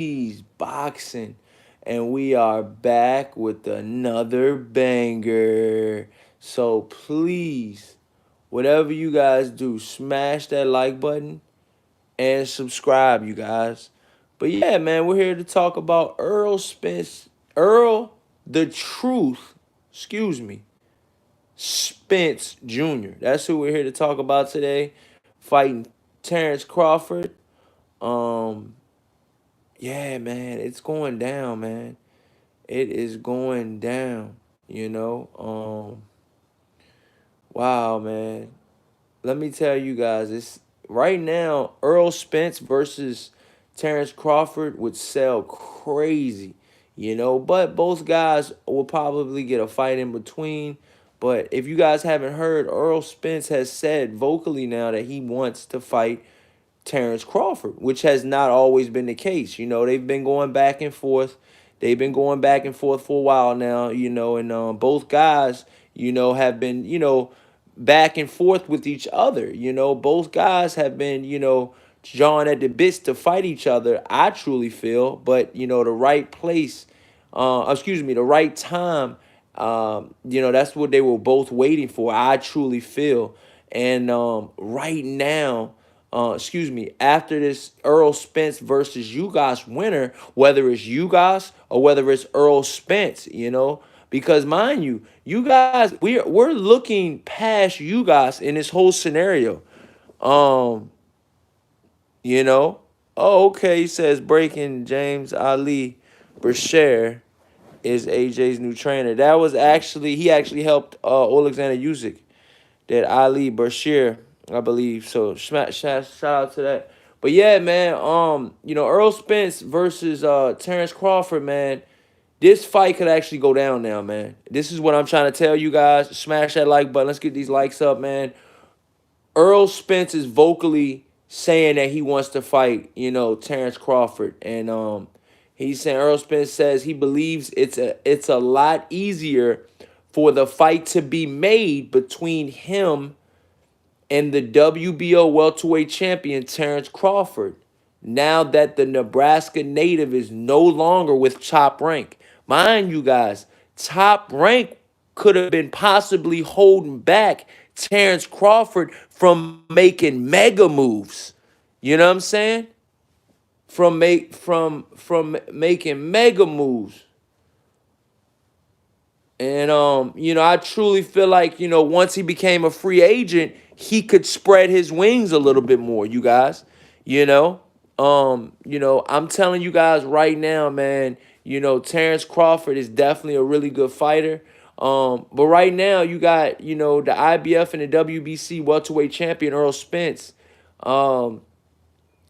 Boxing. And we are back with another banger. So please, whatever you guys do, smash that like button and subscribe, you guys. But yeah, man, we're here to talk about Earl Spence. Earl the Truth, excuse me, Spence Jr. That's who we're here to talk about today. Fighting Terence Crawford. Um, yeah, man, it's going down, man. It is going down, you know. Wow, man. Let me tell you guys, it's right now, Earl Spence versus Terence Crawford would sell crazy, you know, but both guys will probably get a fight in between. But if you guys haven't heard, Earl Spence has said vocally now that he wants to fight Terence Crawford, which has not always been the case. You know, they've been going back and forth. They've been going back and forth for a while now, you know, and both guys, you know, have been, you know, back and forth with each other. You know, both guys have been, you know, jawing at the bits to fight each other, I truly feel. But, you know, the right place, the right time, you know, that's what they were both waiting for, I truly feel. And right now, after this Earl Spence versus Ugas winner, whether it's Ugas or whether it's Earl Spence, you know, because mind you, you guys, we're looking past Ugas in this whole scenario. Um, you know, oh okay, he says breaking James Ali Brashear is AJ's new trainer. That was actually he actually helped Alexander Usyk, that Ali Bashir, I believe. So shout out to that. But yeah, man, you know, Earl Spence versus Terence Crawford, man. This fight could actually go down now, man. This is what I'm trying to tell you guys. Smash that like button. Let's get these likes up, man. Earl Spence is vocally saying that he wants to fight, you know, Terence Crawford. And he's saying Earl Spence says he believes it's a lot easier for the fight to be made between him and the WBO welterweight champion Terence Crawford, now that the Nebraska native is no longer with Top Rank. Mind you guys, Top Rank could have been possibly holding back Terence Crawford from making mega moves. You know what I'm saying? From making mega moves. And you know, I truly feel like, you know, once he became a free agent, he could spread his wings a little bit more, you guys. You know? You know, I'm telling you guys right now, man, you know, Terence Crawford is definitely a really good fighter. But right now you got, you know, the IBF and the WBC welterweight champion Errol Spence. Um,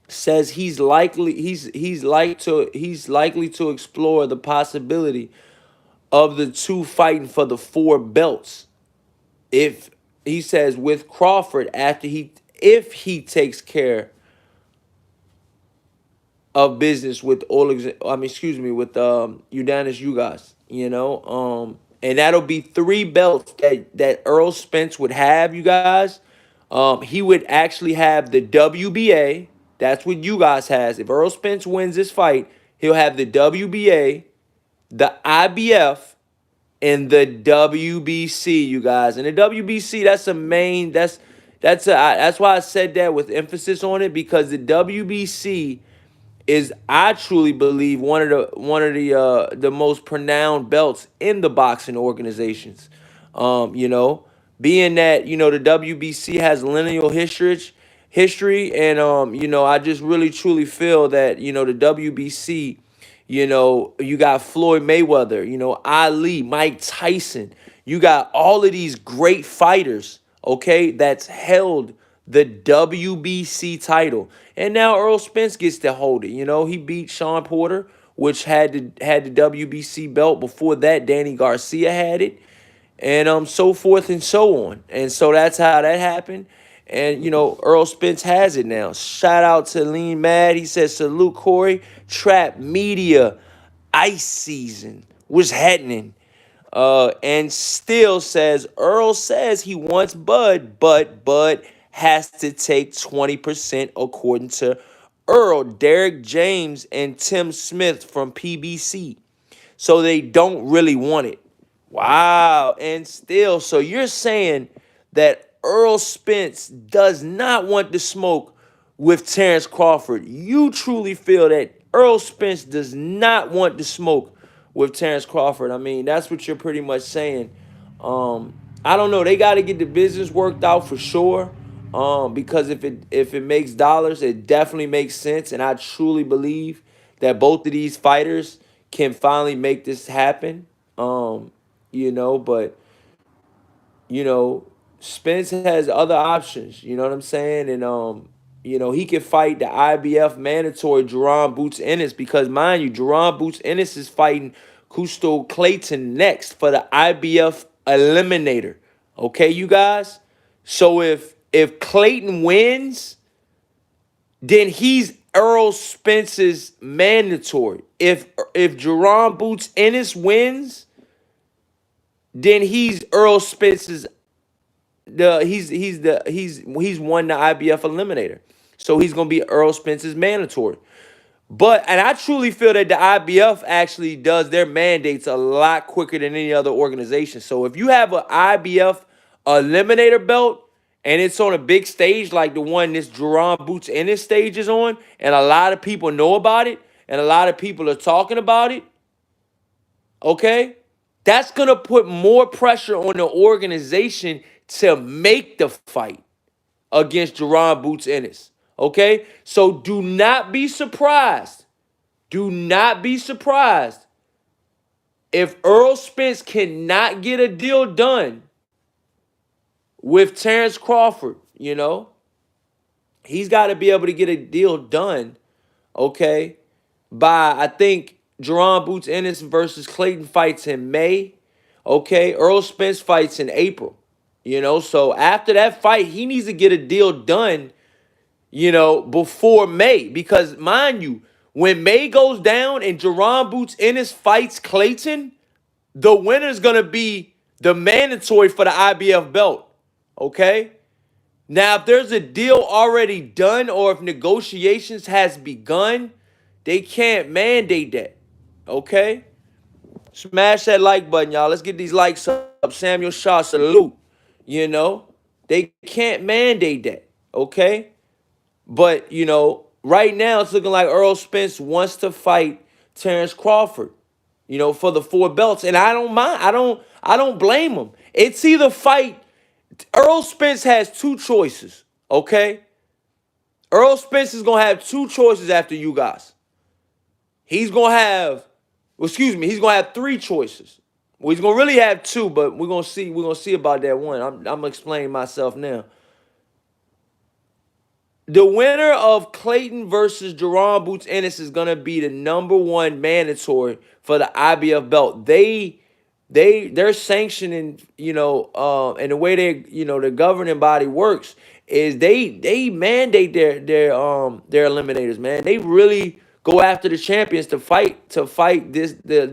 says he's likely to explore the possibility of the two fighting for the four belts. If he says with Crawford, after he if he takes care of business with with Udanis Ugas, you know, and that'll be three belts that Earl Spence would have, you guys. He would actually have the WBA. That's what you guys has. If Earl Spence wins this fight, he'll have the WBA, the IBF, in the WBC, you guys. And the WBC, that's a main. That's why I said that with emphasis on it, because the WBC is, I truly believe, one of the most renowned belts in the boxing organizations. You know, being that, you know, the WBC has lineal history, and you know, I just really truly feel that, you know, the WBC, you know, you got Floyd Mayweather, you know, Ali, Mike Tyson. You got all of these great fighters, okay, that's held the WBC title. And now Earl Spence gets to hold it. You know, he beat Sean Porter, which had the WBC belt. Before that, Danny Garcia had it, and so forth and so on. And so that's how that happened. And you know, Earl Spence has it now. Shout out to Lean Mad. He says, salute Corey. Trap Media ice season was happening. And still says, Earl says he wants Bud, but Bud has to take 20% according to Earl, Derek James, and Tim Smith from PBC. So they don't really want it. Wow. And still, so you're saying that Errol Spence does not want to smoke with Terence Crawford. You truly feel that Errol Spence does not want to smoke with Terence Crawford. I mean, that's what you're pretty much saying. I don't know. They got to get the business worked out for sure. Because if it makes dollars, it definitely makes sense. And I truly believe that both of these fighters can finally make this happen. But you know, Spence has other options. You know what I'm saying? And he can fight the IBF mandatory Jerron Boots Ennis because, mind you, Jerron Boots Ennis is fighting Custo Clayton next for the IBF Eliminator. Okay, you guys. So if Clayton wins, then he's Errol Spence's mandatory. If Jerron Boots Ennis wins, then he's Errol Spence's he's won the IBF Eliminator. So he's gonna be Earl Spence's mandatory. And I truly feel that the IBF actually does their mandates a lot quicker than any other organization. So if you have an IBF Eliminator belt and it's on a big stage like the one this Jerron Boots Ennis stage is on, and a lot of people know about it, and a lot of people are talking about it, okay? That's going to put more pressure on the organization to make the fight against Jerron Boots Ennis. Okay? So do not be surprised. Do not be surprised if Errol Spence cannot get a deal done with Terence Crawford. He's got to be able to get a deal done, okay, by, I think, Jerron Boots Ennis versus Clayton fights in May. Okay, Errol Spence fights in April. So after that fight, he needs to get a deal done, before May. Because, mind you, when May goes down and Jerron Boots Ennis fights Clayton, the winner's going to be the mandatory for the IBF belt. Okay? Now, if there's a deal already done or if negotiations has begun, they can't mandate that. Okay? Smash that like button, y'all. Let's get these likes up. Samuel Shaw, salute. They can't mandate that. Okay? But, right now it's looking like Errol Spence wants to fight Terence Crawford, for the 4 belts. And I don't mind. I don't blame him. It's either fight. Errol Spence has 2 choices. Okay? Errol Spence is going to have 2 choices after Ugas. He's going to have he's going to have 3 choices. Well, he's going to really have 2, but we're going to see. We're going to see about that one. I'm going to explain myself now. The winner of Clayton versus Jerron Boots Ennis is going to be the #1 mandatory for the IBF belt. They're sanctioning, and the way the governing body works is they mandate their eliminators, man. They really go after the champions to fight this the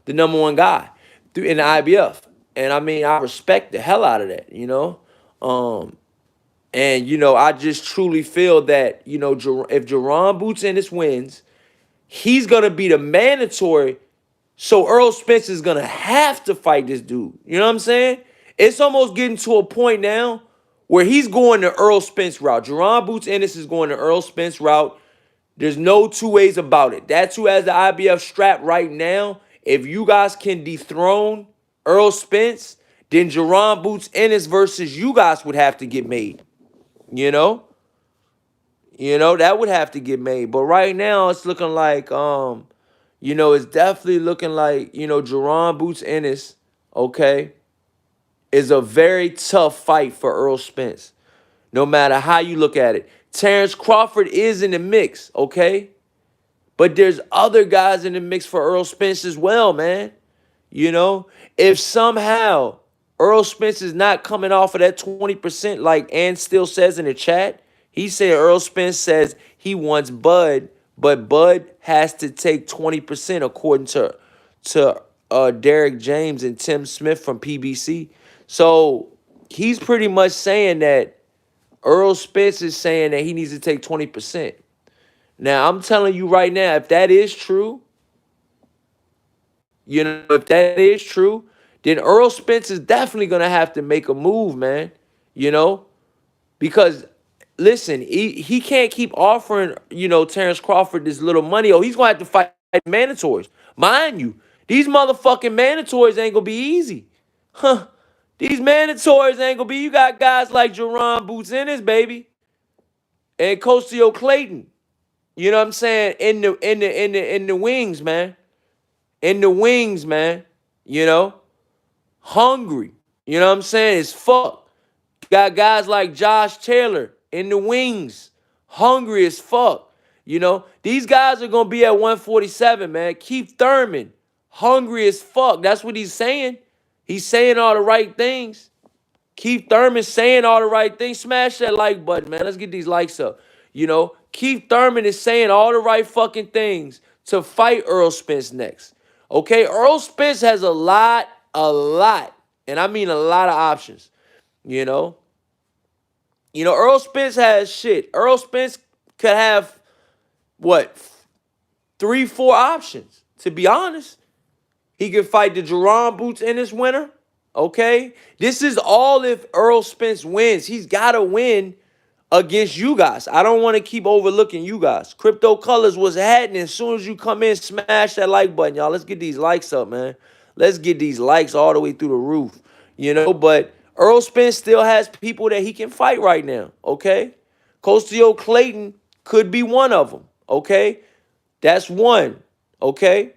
#1 guy in the IBF. And I mean, I respect the hell out of that, And I just truly feel that if Jerron Boots Ennis wins, he's gonna be the mandatory. So Errol Spence is gonna have to fight this dude. You know what I'm saying? It's almost getting to a point now where he's going the Errol Spence route. Jerron Boots Ennis is going the Errol Spence route. There's no 2 ways about it. That's who has the IBF strap right now. If you guys can dethrone Errol Spence, then Jerron Boots Ennis versus you guys would have to get made. That would have to get made. But right now it's looking like it's definitely looking like, Jerron Boots Ennis, okay, is a very tough fight for Errol Spence. No matter how you look at it. Terence Crawford is in the mix, okay? But there's other guys in the mix for Errol Spence as well, man. If somehow Errol Spence is not coming off of that 20% like Ann still says in the chat, he said Errol Spence says he wants Bud, but Bud has to take 20% according to Derek James and Tim Smith from PBC. So he's pretty much saying that Errol Spence is saying that he needs to take 20%. Now, I'm telling you right now, if that is true, if that is true, then Earl Spence is definitely going to have to make a move, man. You know, because listen, he can't keep offering, Terence Crawford this little money. Oh, he's going to have to fight mandatories. Mind you, these motherfucking mandatories ain't going to be easy. Huh. These mandatories ain't going to be. You got guys like Jerron Boots Ennis, baby, and Costio Clayton. You know what I'm saying? In the wings, man. In the wings, man. You know? Hungry. You know what I'm saying? It's fuck. Got guys like Josh Taylor in the wings. Hungry as fuck. These guys are gonna be at 147, man. Keith Thurman, hungry as fuck. That's what he's saying. He's saying all the right things. Keith Thurman saying all the right things. Smash that like button, man. Let's get these likes up. Keith Thurman is saying all the right fucking things to fight Errol Spence next. Okay, Errol Spence has a lot, and I mean a lot of options. Earl Spence has shit. Earl Spence could have what, 3, 4 options. To be honest, he could fight the Jerron Boots in this winter. Okay, this is all if Earl Spence wins. He's got to win against Ugas. I don't want to keep overlooking Ugas. Crypto Colors was happening. As soon as you come in, smash that like button, y'all. Let's get these likes up, man. Let's get these likes all the way through the roof. But Earl Spence still has people that he can fight right now, okay? Costio Clayton could be one of them, okay? That's one, okay?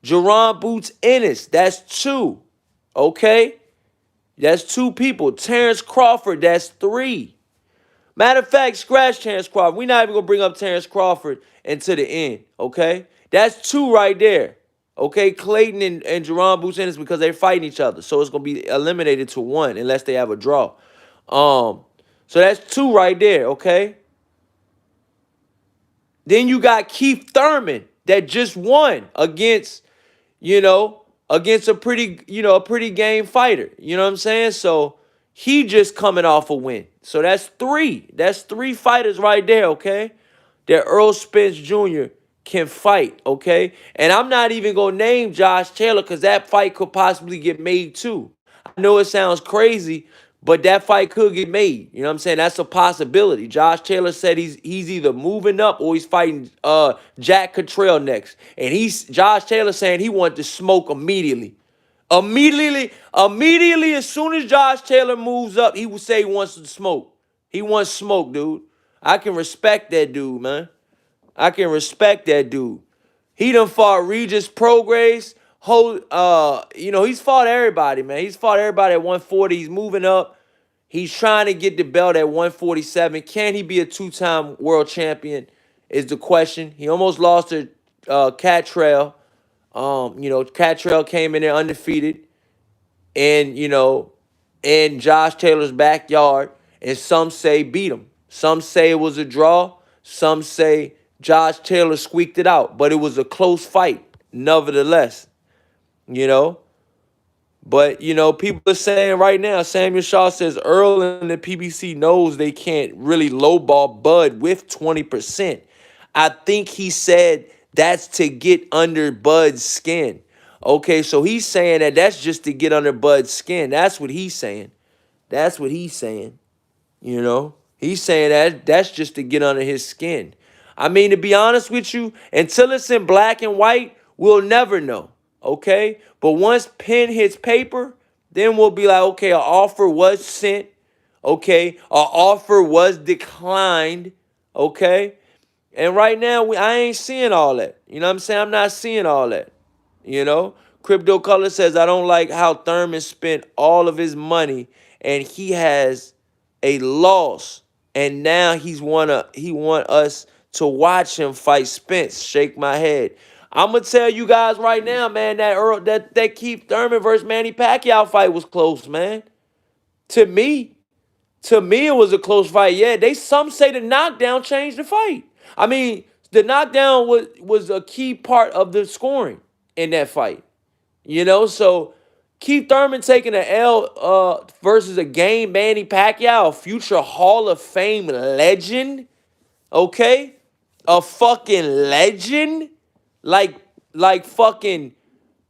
Jerron Boots Ennis, that's 2, okay? That's 2 people. Terence Crawford, that's 3. Matter of fact, scratch Terence Crawford. We're not even going to bring up Terence Crawford until the end, okay? That's 2 right there, okay? Clayton and Jerron Boots Ennis, because they're fighting each other. So it's going to be eliminated to 1 unless they have a draw. So that's 2 right there, okay? Then you got Keith Thurman that just won against a pretty game fighter. You know what I'm saying? So he just coming off a win. So that's 3. That's 3 fighters right there, okay? That Errol Spence Jr. can fight, okay? And I'm not even going to name Josh Taylor because that fight could possibly get made too. I know it sounds crazy, but that fight could get made. You know what I'm saying? That's a possibility. Josh Taylor said he's either moving up or he's fighting Jack Cottrell next. And Josh Taylor saying he wanted to smoke immediately. Immediately, as soon as Josh Taylor moves up, he would say he wants to smoke. He wants smoke, dude. I can respect that dude, man. I can respect that dude. He done fought Regis Prograis. He's fought everybody, man. He's fought everybody at 140. He's moving up. He's trying to get the belt at 147. Can he be a 2-time world champion is the question. He almost lost to Catrell. Catrell came in there undefeated in Josh Taylor's backyard, and some say beat him. Some say it was a draw. Some say Josh Taylor squeaked it out, but it was a close fight, nevertheless. But, people are saying right now, Samuel Shaw says Earl and the PBC knows they can't really lowball Bud with 20%. I think he said that's to get under Bud's skin. Okay, so he's saying that's just to get under Bud's skin. That's what he's saying. That's what he's saying. He's saying that's just to get under his skin. I mean, to be honest with you, until it's in black and white, we'll never know. Okay? But once pen hits paper, then we'll be like, okay, an offer was sent. Okay? An offer was declined. Okay? And right now, I ain't seeing all that. You know what I'm saying? I'm not seeing all that. Crypto Color says, I don't like how Thurman spent all of his money and he has a loss. And now he want us to watch him fight Spence. Shake my head. I'm going to tell you guys right now, man, that Keith Thurman versus Manny Pacquiao fight was close, man. To me, it was a close fight. Yeah, some say the knockdown changed the fight. I mean, the knockdown was a key part of the scoring in that fight. So Keith Thurman taking an L versus a game Manny Pacquiao, a future Hall of Fame legend. Okay? A fucking legend? Like, like fucking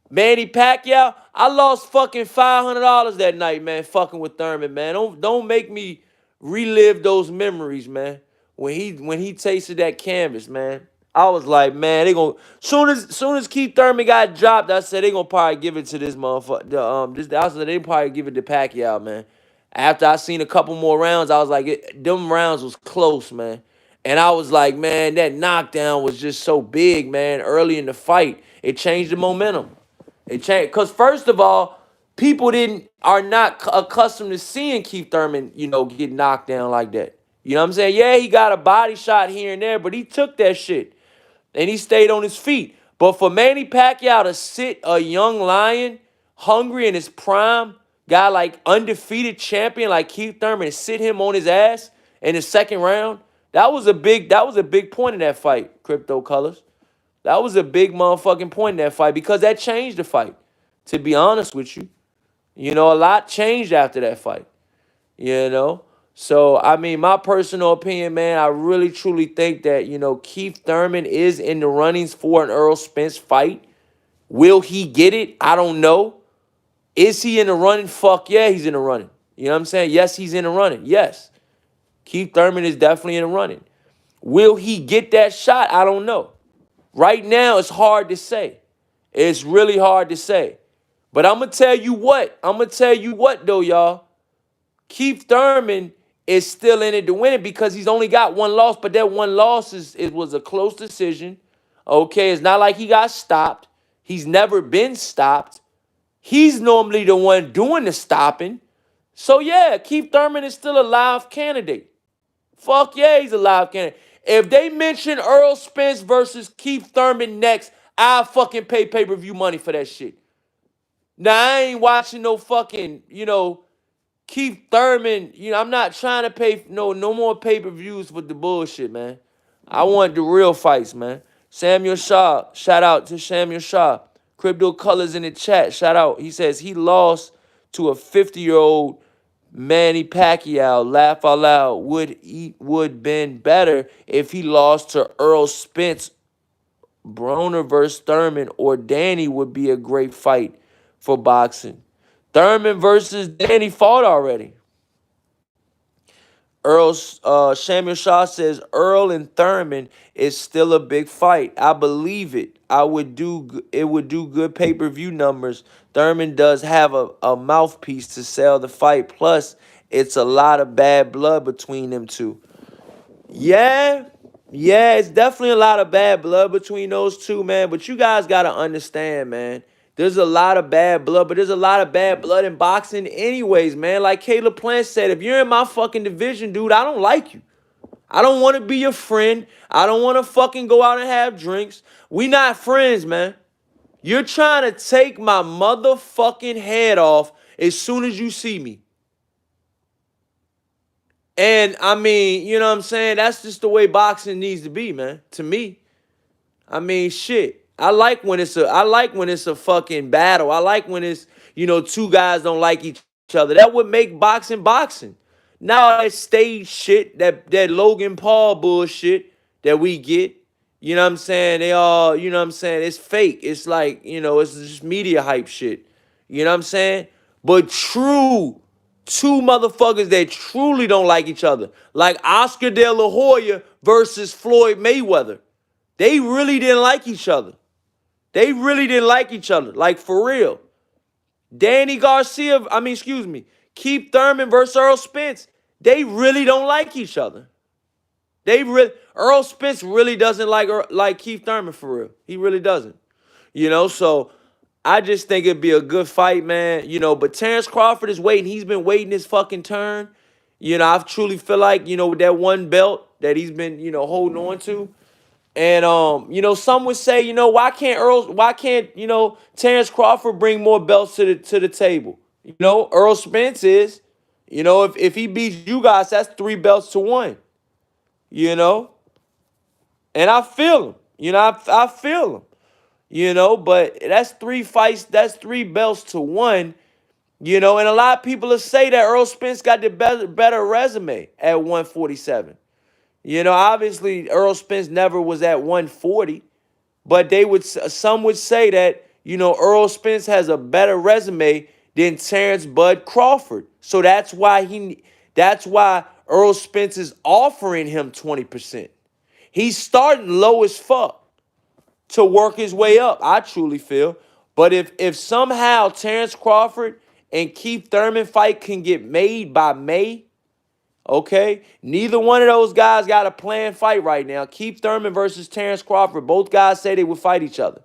Manny Pacquiao? I lost fucking $500 that night, man, fucking with Thurman, man. Don't make me relive those memories, man. When he tasted that canvas, man. I was like, man, they gonna soon as Keith Thurman got dropped, I said they gonna probably give it to this motherfucker. I said they probably give it to Pacquiao, man. After I seen a couple more rounds, I was like, them rounds was close, man. And I was like, man, that knockdown was just so big, man. Early in the fight, it changed the momentum. It changed because first of all, people didn't are not accustomed to seeing Keith Thurman, get knocked down like that. You know what I'm saying? Yeah, he got a body shot here and there, but he took that shit and he stayed on his feet. But for Manny Pacquiao to sit a young lion, hungry in his prime, guy like undefeated champion like Keith Thurman, and sit him on his ass in the second round, that was a big point in that fight, Crypto Colors. That was a big motherfucking point in that fight because that changed the fight. To be honest with you, a lot changed after that fight. You know, so I mean, my personal opinion, man, I really truly think that Keith Thurman is in the runnings for an Errol Spence fight. Will he get it? I don't know. Is he in the running? Fuck yeah, he's in the running. You know what I'm saying? Yes, he's in the running. Yes, Keith Thurman is definitely in the running. Will he get that shot? I don't know. Right now, it's hard to say. It's really hard to say. But I'm going to tell you what. Though, y'all. Keith Thurman is still in it to win it because he's only got one loss. But that one loss it was a close decision. Okay, it's not like he got stopped. He's never been stopped. He's normally the one doing the stopping. So, yeah, Keith Thurman is still a live candidate. Fuck yeah, he's a live candidate. If they mention Earl Spence versus Keith Thurman next, I'll fucking pay pay-per-view money for that shit. Now, I ain't watching no fucking, Keith Thurman. I'm not trying to pay no more pay-per-views with the bullshit, man. I want the real fights, man. Samuel Shaw, shout out to Samuel Shaw. Crypto Colors in the chat, shout out. He says he lost to a 50-year-old Manny Pacquiao. Laugh out loud. Would been better if he lost to Errol Spence. Broner versus Thurman or Danny would be a great fight for boxing. Thurman versus Danny fought already. Samuel Shaw says Earl and Thurman is still a big fight. I believe it. It would do good pay-per-view numbers. Thurman does have a mouthpiece to sell the fight. Plus, it's a lot of bad blood between them two. Yeah, it's definitely a lot of bad blood between those two, man. But you guys got to understand, man. There's a lot of bad blood, but there's a lot of bad blood in boxing anyways, man. Like Caleb Plant said, if you're in my fucking division, dude, I don't like you. I don't want to be your friend. I don't want to fucking go out and have drinks. We not friends, man. You're trying to take my motherfucking head off as soon as you see me. And I mean, you know what I'm saying? That's just the way boxing needs to be, man. To me. I mean, shit. I like when it's a fucking battle. I like when it's, two guys don't like each other. That would make boxing boxing. Now that stage shit, that Logan Paul bullshit that we get, you know what I'm saying? They all, you know what I'm saying? It's fake. It's like, it's just media hype shit. You know what I'm saying? But two motherfuckers that truly don't like each other, like Oscar De La Hoya versus Floyd Mayweather. They really didn't like each other. Like, for real. Keith Thurman versus Earl Spence. They really don't like each other. Earl Spence really doesn't like Keith Thurman, for real. He really doesn't. So I just think it'd be a good fight, man. But Terence Crawford is waiting. He's been waiting his fucking turn. I truly feel like, with that one belt that he's been, holding on to. And some would say, why can't Terence Crawford bring more belts to the table? Earl Spence is, if he beats Ugas, that's 3 belts to 1. And I feel him. I feel him. But that's 3 fights, that's 3 belts to 1. And a lot of people will say that Earl Spence got the better resume at 147. Obviously Earl Spence never was at 140, but some would say that, Earl Spence has a better resume than Terence Bud Crawford. So that's why Earl Spence is offering him 20%. He's starting low as fuck to work his way up, I truly feel. But if somehow Terence Crawford and Keith Thurman fight can get made by May, okay? Neither one of those guys got a planned fight right now. Keith Thurman versus Terence Crawford. Both guys say they would fight each other.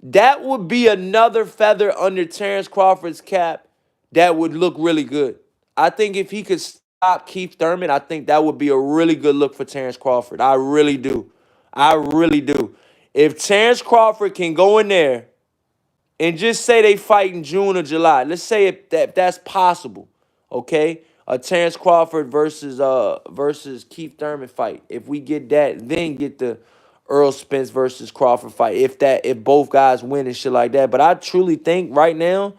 That would be another feather under Terence Crawford's cap that would look really good. I think if he could stop Keith Thurman, I think that would be a really good look for Terence Crawford. I really do. I really do. If Terence Crawford can go in there and just say they fight in June or July, let's say if that's possible, okay? A Terence Crawford versus Keith Thurman fight. If we get that, then get the Earl Spence versus Crawford fight. If both guys win and shit like that. But I truly think right now,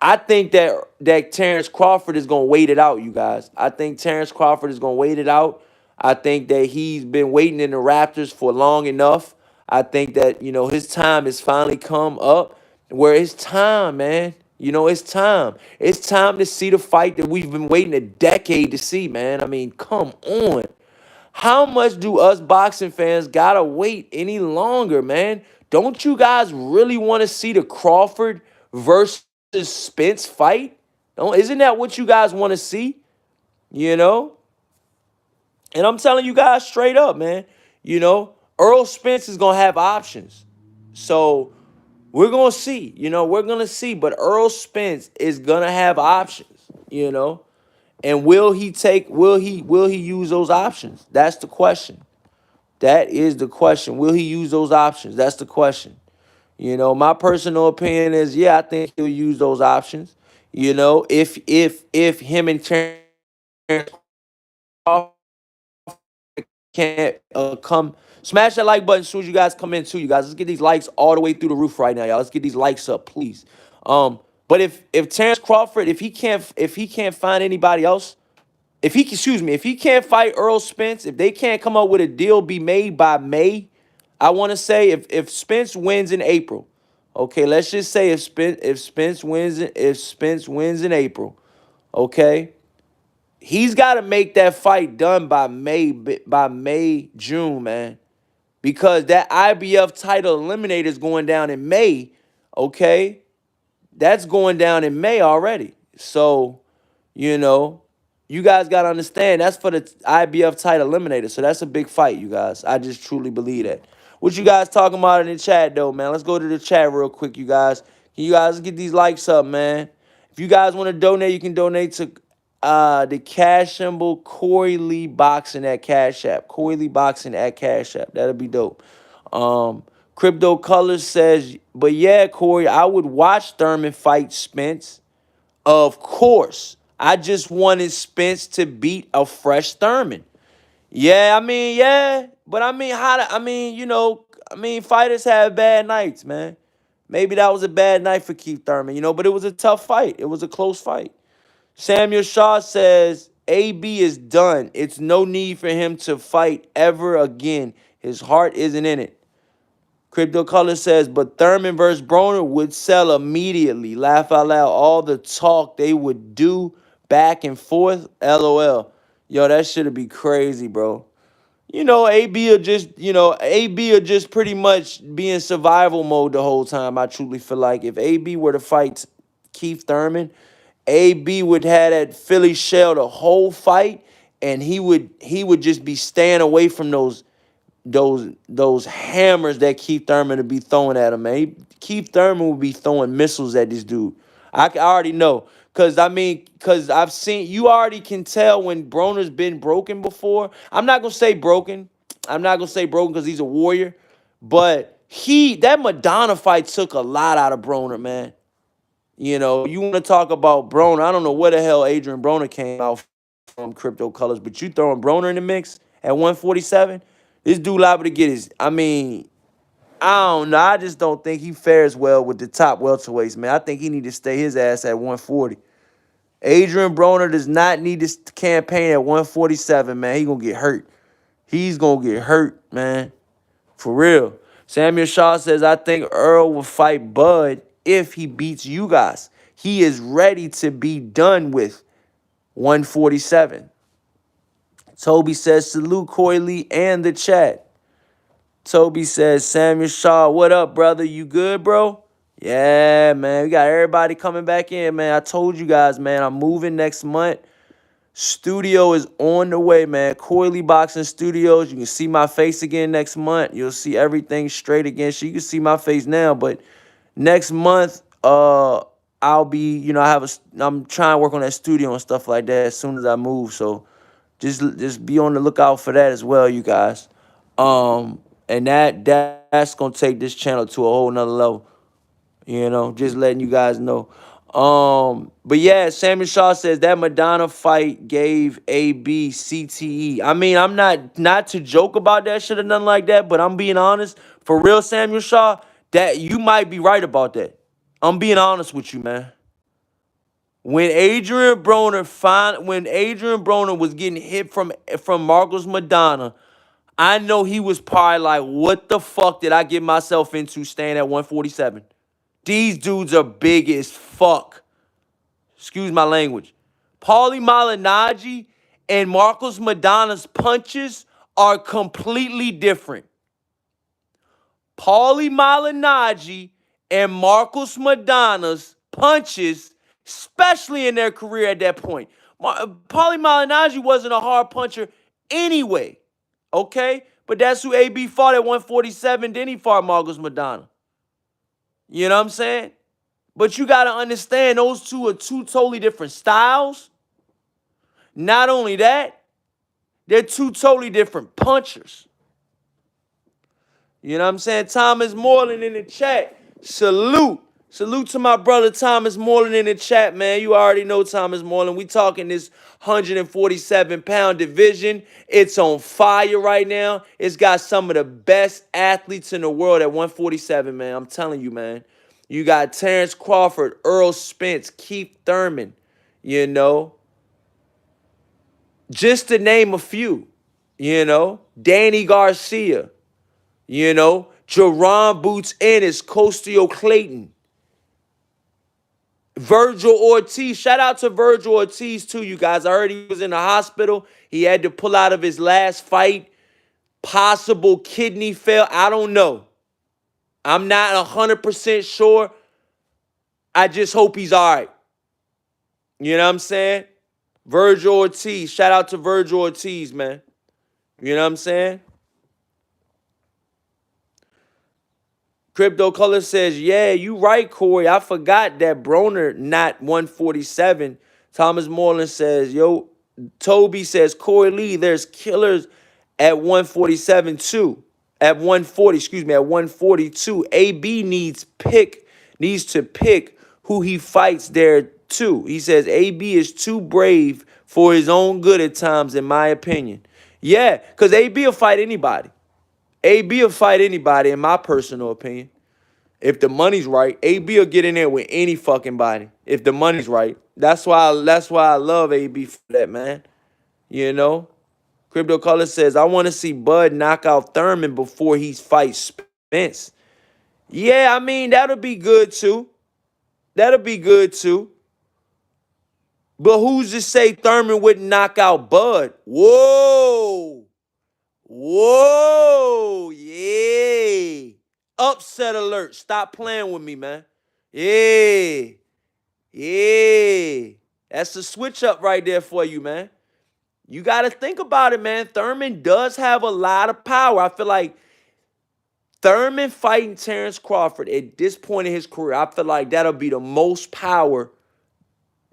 I think that Terence Crawford is gonna wait it out, you guys. I think Terence Crawford is gonna wait it out. I think that he's been waiting in the Raptors for long enough. I think that his time has finally come up. Where it's time, man. It's time. It's time to see the fight that we've been waiting a decade to see, man. I mean, come on. How much do us boxing fans gotta wait any longer, man? Don't you guys really want to see the Crawford versus Spence fight? Don't, isn't that what you guys want to see? You know? And I'm telling you guys straight up, man. Earl Spence is gonna have options. So we're gonna see. We're gonna see. But Earl Spence is gonna have options, And will he use those options? That's the question. That is the question. Will he use those options? That's the question. My personal opinion is, yeah, I think he'll use those options. If him and Terrence can't come smash that like button as soon as you guys come in too, you guys. Let's get these likes all the way through the roof right now, y'all. Let's get these likes up, please. But if Terence Crawford, if he can't find anybody else, if he can't fight Earl Spence, if they can't come up with a deal be made by May, I want to say if Spence wins in April, okay, let's just say if Spence wins in April, okay, he's got to make that fight done by May June, man, because that IBF title eliminator is going down in May, okay, that's going down in May already, so. You know, you guys got to understand that's for the IBF title eliminator. So that's a big fight, you guys. I just truly believe that. What you guys talking about in the chat, though, man? Let's go to the chat real quick, you guys. Can you guys get these likes up, man? If you guys want to donate, you can donate to the cash symbol Corey Lee Boxing at Cash App. Corey Lee Boxing at Cash App. That'll be dope. Crypto Colors says, but yeah, Corey, I would watch Thurman fight Spence. Of course. I just wanted Spence to beat a fresh Thurman. Yeah, I mean, yeah. But I mean, fighters have bad nights, man. Maybe that was a bad night for Keith Thurman, but it was a tough fight. It was a close fight. Samuel Shaw says, AB is done. It's no need for him to fight ever again. His heart isn't in it. Crypto Color says, but Thurman versus Broner would sell immediately. Laugh out loud. All the talk they would do back and forth. LOL. Yo, that should be crazy, bro. AB will just pretty much be in survival mode the whole time. I truly feel like if AB were to fight Keith Thurman, AB would have that Philly shell the whole fight, and he would just be staying away from those hammers that Keith Thurman would be throwing at him, man. Keith Thurman would be throwing missiles at this dude. I already know. Because I've seen, you already can tell when Broner's been broken before. I'm not going to say broken. I'm not going to say broken because he's a warrior. But that Madonna fight took a lot out of Broner, man. You want to talk about Broner. I don't know where the hell Adrian Broner came out from Crypto Colors, but you throwing Broner in the mix at 147? This dude liable to get I don't know. I just don't think he fares well with the top welterweights, man. I think he need to stay his ass at 140. Adrian Broner does not need this campaign at 147, man. He gonna get hurt. He's gonna get hurt, man. For real. Samuel Shaw says, I think Earl will fight Bud if he beats you guys. He is ready to be done with 147. Toby says, salute Coy Lee and the chat. Toby says, Samuel Shaw, what up, brother? You good, bro? Yeah, man. We got everybody coming back in, man. I told you guys, man, I'm moving next month. Studio is on the way, man. Coily Boxing Studios. You can see my face again next month. You'll see everything straight again. So you can see my face now, but next month, I'll be, I'm trying to work on that studio and stuff like that as soon as I move. So just be on the lookout for that as well, you guys. And that's gonna take this channel to a whole nother level. Just letting you guys know. But yeah, Samuel Shaw says that Madonna fight gave AB CTE. I mean, I'm not to joke about that shit or nothing like that, but I'm being honest. For real, Samuel Shaw, that you might be right about that. I'm being honest with you, man. When Adrian Broner was getting hit from Marcos Madonna, I know he was probably like, what the fuck did I get myself into staying at 147? These dudes are big as fuck. Excuse my language. Paulie Malignaggi and Marcos Madonna's punches are completely different. Paulie Malignaggi and Marcos Madonna's punches, especially in their career at that point. Paulie Malignaggi wasn't a hard puncher anyway, okay? But that's who AB fought at 147. Then he fought Marcos Madonna. You know what I'm saying? But you got to understand those two are two totally different styles. Not only that, they're two totally different punchers. You know what I'm saying? Thomas Moreland in the chat. Salute. Salute to my brother Thomas Moreland in the chat, man. You already know Thomas Moreland. We talking this 147-pound division. It's on fire right now. It's got some of the best athletes in the world at 147, man. I'm telling you, man. You got Terence Crawford, Errol Spence, Keith Thurman, just to name a few, Danny Garcia, Jerron Boots Ennis, Costio Clayton, Virgil Ortiz. Shout out to Virgil Ortiz, too, you guys. I heard he was in the hospital. He had to pull out of his last fight. Possible kidney fail. I don't know. I'm not 100% sure. I just hope he's all right. You know what I'm saying? Virgil Ortiz. Shout out to Virgil Ortiz, man. You know what I'm saying? Crypto Color says, yeah, you right, Corey. I forgot that Broner not 147. Thomas Moreland says, yo, Toby says, Corey Lee, there's killers at 147 too. At 140, at 142. AB needs to pick who he fights there too. He says AB is too brave for his own good at times, in my opinion. Yeah, because AB will fight anybody. AB will fight anybody, in my personal opinion. If the money's right, AB will get in there with any fucking body. If the money's right. That's why I love AB for that, man. Crypto Color says, I want to see Bud knock out Thurman before he fights Spence. Yeah, I mean, that'll be good too. That'll be good too. But who's to say Thurman wouldn't knock out Bud? Whoa. Whoa. Yeah. Upset alert. Stop playing with me, man. Yeah. Yeah. That's a switch up right there for you, man. You got to think about it, man. Thurman does have a lot of power. I feel like Thurman fighting Terence Crawford at this point in his career, I feel like that'll be the most power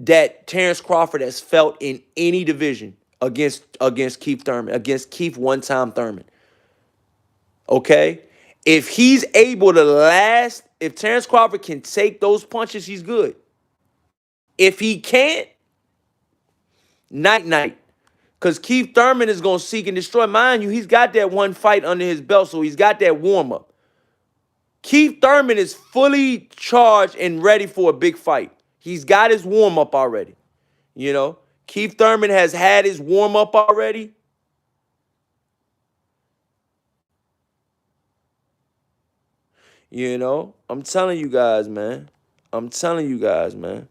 that Terence Crawford has felt in any division against Keith Thurman, against Keith one-time Thurman. Okay? If he's able to last, if Terence Crawford can take those punches, he's good. If he can't, night. Because Keith Thurman is going to seek and destroy. Mind you, he's got that one fight under his belt, so he's got that warm-up. Keith Thurman is fully charged and ready for a big fight. He's got his warm-up already. You know, Keith Thurman has had his warm up already. You know, I'm telling you guys, man. I'm telling you guys, man.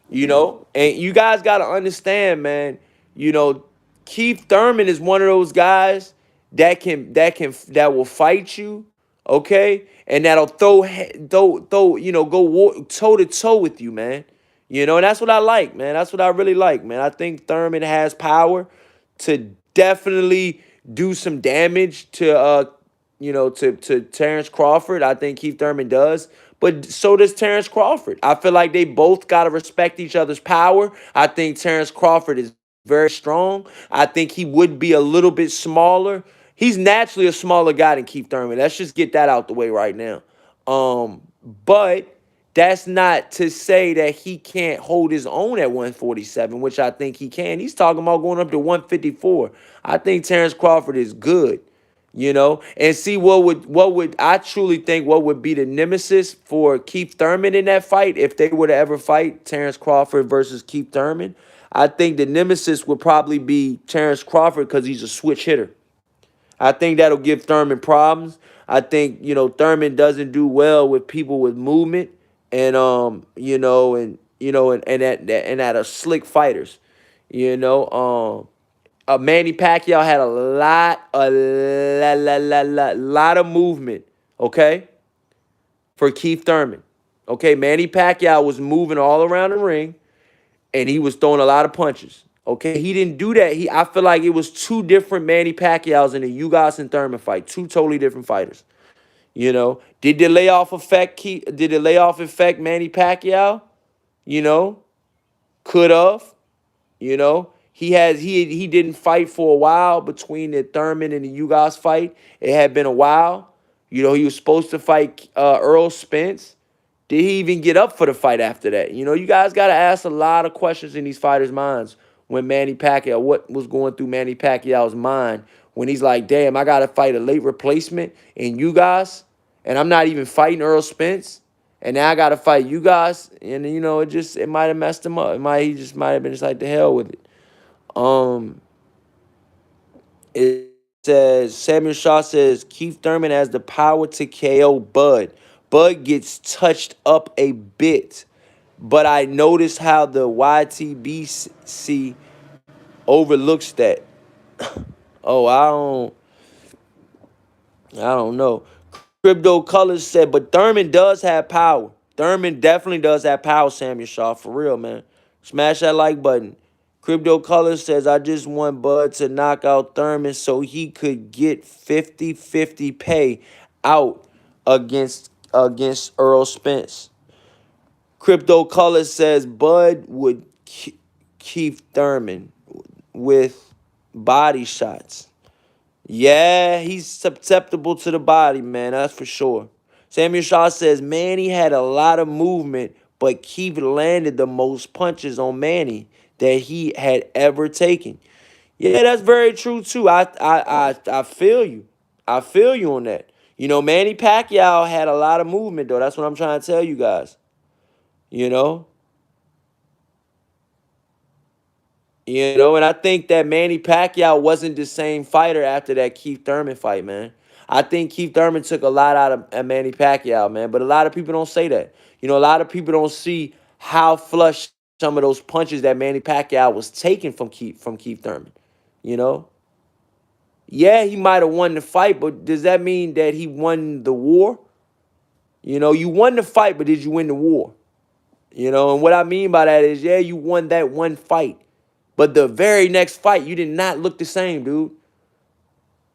You know, and you guys got to understand, man. You know, Keith Thurman is one of those guys that will fight you, okay, and that'll throw go toe to toe with you, man. You know, and that's what I like, man. That's what I really like, man. I think Thurman has power to definitely do some damage to to Terence Crawford. I think Keith Thurman does. But so does Terence Crawford. I feel like they both got to respect each other's power. I think Terence Crawford is very strong. I think he would be a little bit smaller. He's naturally a smaller guy than Keith Thurman. Let's just get that out the way right now. But that's not to say that he can't hold his own at 147, which I think he can. He's talking about going up to 154. I think Terence Crawford is good. And see what would I truly think what would be the nemesis for Keith Thurman in that fight if they were to ever fight Terence Crawford versus Keith Thurman. I think the nemesis would probably be Terence Crawford because he's a switch hitter. I think that'll give Thurman problems. I think Thurman doesn't do well with people with movement and that are slick fighters. You know Manny Pacquiao had a lot of movement, okay, for Keith Thurman. Okay, Manny Pacquiao was moving all around the ring, and he was throwing a lot of punches. Okay, he didn't do that. I feel like it was two different Manny Pacquiaos in the Ugas and Thurman fight, two totally different fighters. Did the layoff affect Manny Pacquiao? You know, could have. He didn't fight for a while between the Thurman and the Ugas fight. It had been a while. He was supposed to fight Errol Spence. Did he even get up for the fight after that? You guys got to ask a lot of questions in these fighters' minds when Manny Pacquiao, what was going through Manny Pacquiao's mind when he's like, damn, I got to fight a late replacement in Ugas, and I'm not even fighting Errol Spence. And now I gotta fight you guys, and it might have messed him up. He just might have been just like the hell with it. Um, it says Samuel Shaw says Keith Thurman has the power to KO Bud. Bud gets touched up a bit, but I noticed how the YTBC overlooks that. Oh, I don't know. Crypto Colors said, but Thurman does have power. Thurman definitely does have power, Samuel Shaw, for real, man. Smash that like button. Crypto Colors says, I just want Bud to knock out Thurman so he could get 50-50 pay out against Earl Spence. Crypto Colors says, Bud would keep Thurman with body shots. Yeah, he's susceptible to the body, man. That's for sure. Samuel Shaw says Manny had a lot of movement, but Keith landed the most punches on Manny that he had ever taken. Yeah, that's very true too. I feel you. I feel you on that. Manny Pacquiao had a lot of movement though. That's what I'm trying to tell you guys. You know. And I think that Manny Pacquiao wasn't the same fighter after that Keith Thurman fight, man. I think Keith Thurman took a lot out of Manny Pacquiao, man. But a lot of people don't say that. A lot of people don't see how flush some of those punches that Manny Pacquiao was taking from Keith Thurman. You know? Yeah, he might have won the fight, but does that mean that he won the war? You won the fight, but did you win the war? And what I mean by that is, yeah, you won that one fight. But the very next fight, you did not look the same, dude.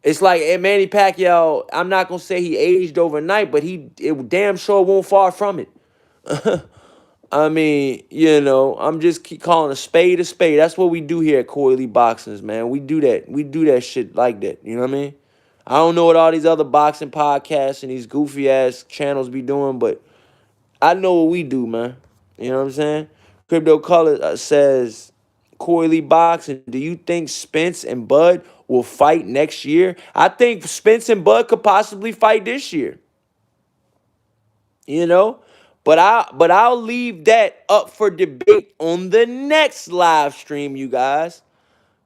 It's like Manny Pacquiao, I'm not going to say he aged overnight, but it damn sure won't far from it. I mean, I'm just keep calling a spade a spade. That's what we do here at Corey Lee Boxings, man. We do that. We do that shit like that. You know what I mean? I don't know what all these other boxing podcasts and these goofy-ass channels be doing, but I know what we do, man. You know what I'm saying? Crypto Color says, Corey Lee Boxing, do you think Spence and Bud will fight next year? I think Spence and Bud could possibly fight this year. But I'll leave that up for debate on the next live stream, you guys.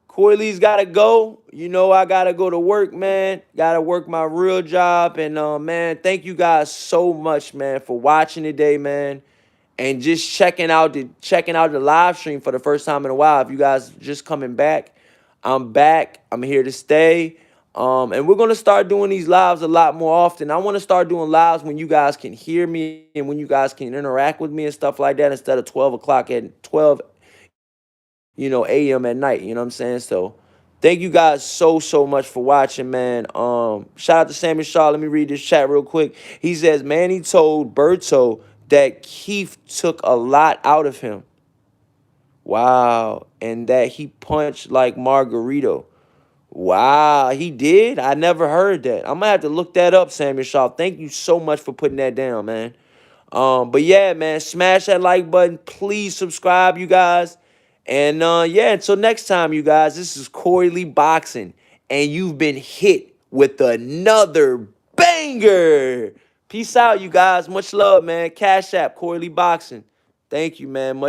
Coyley's gotta go. You know I gotta go to work, man. Gotta work my real job. And man, thank you guys so much, man, for watching today, man. And just checking out the live stream for the first time in a while. If you guys just coming back, I'm back. I'm here to stay. And we're gonna start doing these lives a lot more often. I want to start doing lives when you guys can hear me and when you guys can interact with me and stuff like that instead of 12 o'clock at 12 a.m. at night. You know what I'm saying? So thank you guys so much for watching, man. Shout out to Sammy Shaw. Let me read this chat real quick. He says Manny told Berto that Keith took a lot out of him. Wow. And that he punched like Margarito. Wow, he did? I never heard that. I'm gonna have to look that up, Samuel Shaw. Thank you so much for putting that down, man. But yeah, man, smash that like button. Please subscribe, you guys. And yeah, until next time, you guys, this is Corey Lee Boxing, and you've been hit with another banger. Peace out, you guys. Much love, man. Cash App, Corey Lee Boxing. Thank you, man.